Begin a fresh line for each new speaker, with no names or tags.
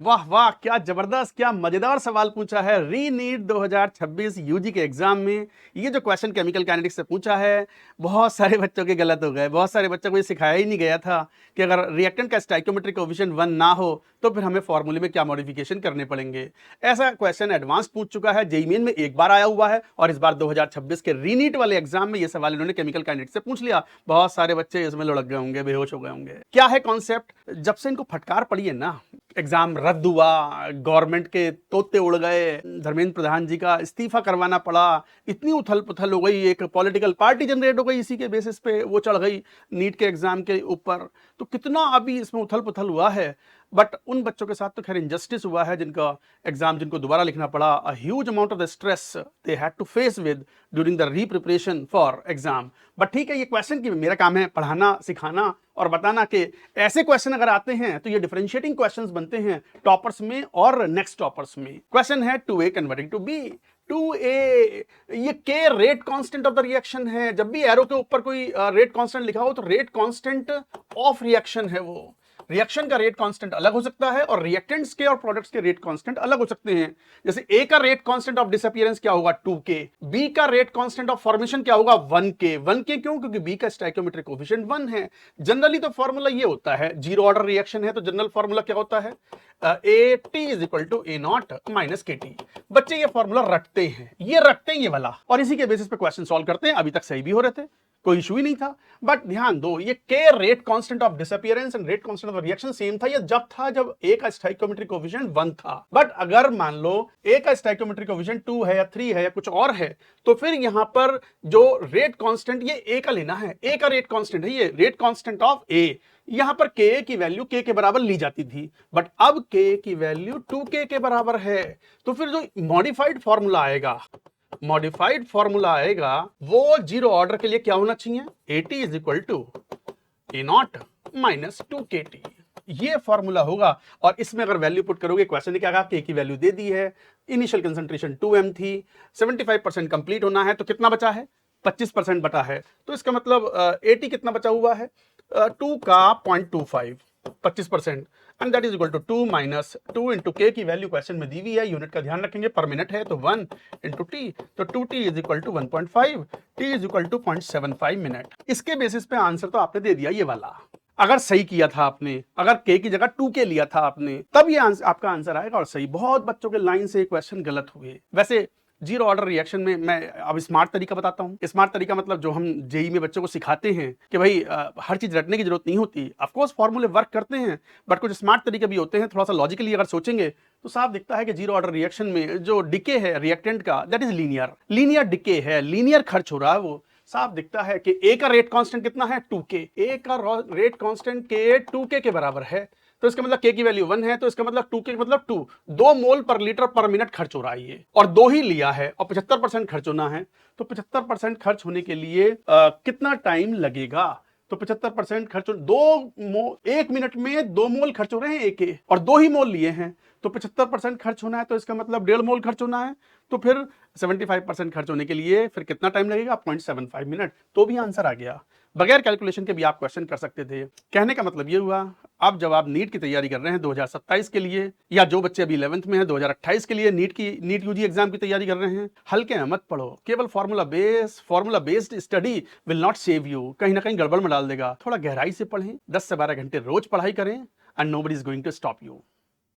वाह वाह, क्या जबरदस्त, क्या मजेदार सवाल पूछा है। री नीट 2026 यूजी के एग्जाम में ये जो क्वेश्चन केमिकल काइनेटिक्स से पूछा है, बहुत सारे बच्चों के गलत हो गए। बहुत सारे बच्चों को ये सिखाया ही नहीं गया था कि अगर रिएक्टेंट का स्टाइकियोमेट्रिक कोएफिशिएंट 1 ना हो तो फिर हमें फॉर्मूले में क्या मॉडिफिकेशन करने पड़ेंगे। ऐसा क्वेश्चन एडवांस पूछ चुका है, जेईई मेन में एक बार आया हुआ है और इस बार 2026 के री नीट वाले एग्जाम में ये सवाल इन्होंने केमिकल काइनेटिक्स से पूछ लिया। बहुत सारे बच्चे इसमें लुढ़क गए होंगे, बेहोश हो गए होंगे। क्या है कॉन्सेप्ट? जब से इनको फटकार पड़ी है ना, एग्जाम रद्द हुआ, गवर्नमेंट के तोते उड़ गए, धर्मेंद्र प्रधान जी का इस्तीफा करवाना पड़ा, इतनी उथल पुथल हो गई, एक पॉलिटिकल पार्टी जनरेट हो गई, इसी के बेसिस पे वो चढ़ गई नीट के एग्जाम के ऊपर। तो कितना अभी इसमें उथल पुथल हुआ है। बट उन बच्चों के साथ तो खैर इनजस्टिस हुआ है जिनका एग्जाम, जिनको दोबारा लिखना पड़ा। A huge amount of the stress they had to face with during the re preparation for exam. But ठीक है, ये क्वेश्चन की मेरा काम है पढ़ाना, सिखाना और बताना कि ऐसे क्वेश्चन अगर आते हैं तो ये डिफरेंशिएटिंग क्वेश्चंस बनते हैं टॉपर्स में और नेक्स्ट टॉपर्स में। क्वेश्चन है 2a converting to b। 2a ये k rate constant of the reaction है। जब भी एरो के ऊपर कोई रेट कांस्टेंट लिखा हो तो रेट कांस्टेंट ऑफ रिएक्शन है। वो रिएक्शन का रेट कांस्टेंट अलग हो सकता है और रिएक्टेंट्स के और प्रोडक्ट्स के रेट कांस्टेंट अलग हो सकते हैं। जैसे ए का रेट कांस्टेंट ऑफ डिसअपीयरेंस क्या होगा 2k, बी का रेट कांस्टेंट ऑफ फॉर्मेशन क्या होगा 1k। 1k क्यों? क्योंकि बी का स्टोइकियोमेट्रिक कोएफिशिएंट 1 है। जनरली तो फॉर्मूला ये होता है, जीरो ऑर्डर रिएक्शन है तो जनरल फॉर्मूला क्या होता है, AT is equal to A0 minus KT। बच्चे ये फॉर्मूला रटते हैं, ये वाला, और इसी के बेसिस पे क्वेश्चन सॉल्व करते हैं। अभी तक सही भी हो रहे थे, कोई इशू ही नहीं था। बट ध्यान दो, ये k rate constant of disappearance and rate constant of reaction same था, ये जब था जब a का स्टोइकियोमेट्रिक कोएफिशिएंट 1 था। बट अगर मान लो a का स्टोइकियोमेट्रिक कोएफिशिएंट 2 है या 3 है या कुछ और है, तो फिर यहां पर जो रेट कांस्टेंट ये a का लेना है। a का रेट कांस्टेंट है, ये रेट कांस्टेंट ऑफ a। यहां पर k की वैल्यू k के बराबर ली जाती थी, बट अब k की वैल्यू 2k के बराबर है। तो फिर जो मॉडिफाइड फॉर्मूला आएगा वो जीरो ऑर्डर के लिए क्या होना चाहिए, AT is equal to A0 minus 2KT। ये फॉर्मूला होगा और इसमें अगर वैल्यू पुट करोगे, क्वेश्चन ने क्या कहा, k की वैल्यू दे दी है, इनिशियल कंसंट्रेशन 2m थी, 75% कंप्लीट होना है तो कितना बचा है, 25% बटा है। तो इसका मतलब AT कितना बचा हुआ है, 2 का 0.25, 25%, and that is equal to 2 minus 2 into k की वैल्यू क्वेश्चन में दी हुई है, यूनिट का ध्यान रखेंगे, पर मिनट है तो 1 इंटू t, तो 2t is equal to 1.5, t is equal to 0.75 minute. इसके बेसिस पे आंसर तो आपने दे दिया ये वाला। अगर सही किया था आपने, अगर k की जगह 2k लिया था आपने, तब ये आपका आंसर आएगा और सही। बहुत बच्चों के लाइन से क्वेश्चन गलत हुए। वैसे जीरो ऑर्डर रिएक्शन में मैं अब स्मार्ट तरीका बताता हूं। स्मार्ट तरीका मतलब जो हम जेईई में बच्चों को सिखाते हैं कि भाई हर चीज रटने की जरूरत नहीं होती। ऑफ कोर्स फॉर्मूले वर्क करते हैं, बट कुछ स्मार्ट तरीके भी होते हैं। थोड़ा सा लॉजिकली अगर सोचेंगे तो साफ दिखता है कि जीरो ऑर्डर रिएक्शन में जो डिके है रिएक्टेंट का, दैट इज लीनियर डिके है, लीनियर खर्च हो रहा है। वो साफ दिखता है कि ए का रेट कांस्टेंट कितना है 2k, ए का रेट कांस्टेंट k 2k के बराबर है, तो इसका मतलब k की वैल्यू 1 है, तो इसका मतलब 2k मतलब 2 मोल पर लीटर पर मिनट खर्च हो रहा है ये, और 2 ही लिया है और 75% खर्च होना है। तो 75% खर्च होने के लिए कितना टाइम लगेगा, तो 75% खर्च, 1 मिनट में 2 मोल खर्च हो रहे हैं एक और 2 ही मोल लिए हैं, तो 75% खर्च होना है, तो इसका मतलब 1.5 मोल खर्च होना है। तो फिर 75% खर्च होने के लिए फिर कितना टाइम लगेगा, 0.75 मिनट। तो भी आंसर आ गया। बगैर कैलकुलेशन के भी आप क्वेश्चन कर सकते थे। कहने का मतलब ये हुआ, अब जब आप नीट की तैयारी कर रहे हैं 2027 के लिए, या जो बच्चे अभी 11th में हैं 2028 के लिए नीट यूजी एग्जाम की तैयारी कर रहे हैं, हल्के में मत पढ़ो। केवल formula based study will not save you, कहीं ना कहीं गड़बड़ में डाल देगा। थोड़ा गहराई से पढ़ें, 10 से 12 घंटे रोज पढ़ाई करें, and nobody is going to stop you.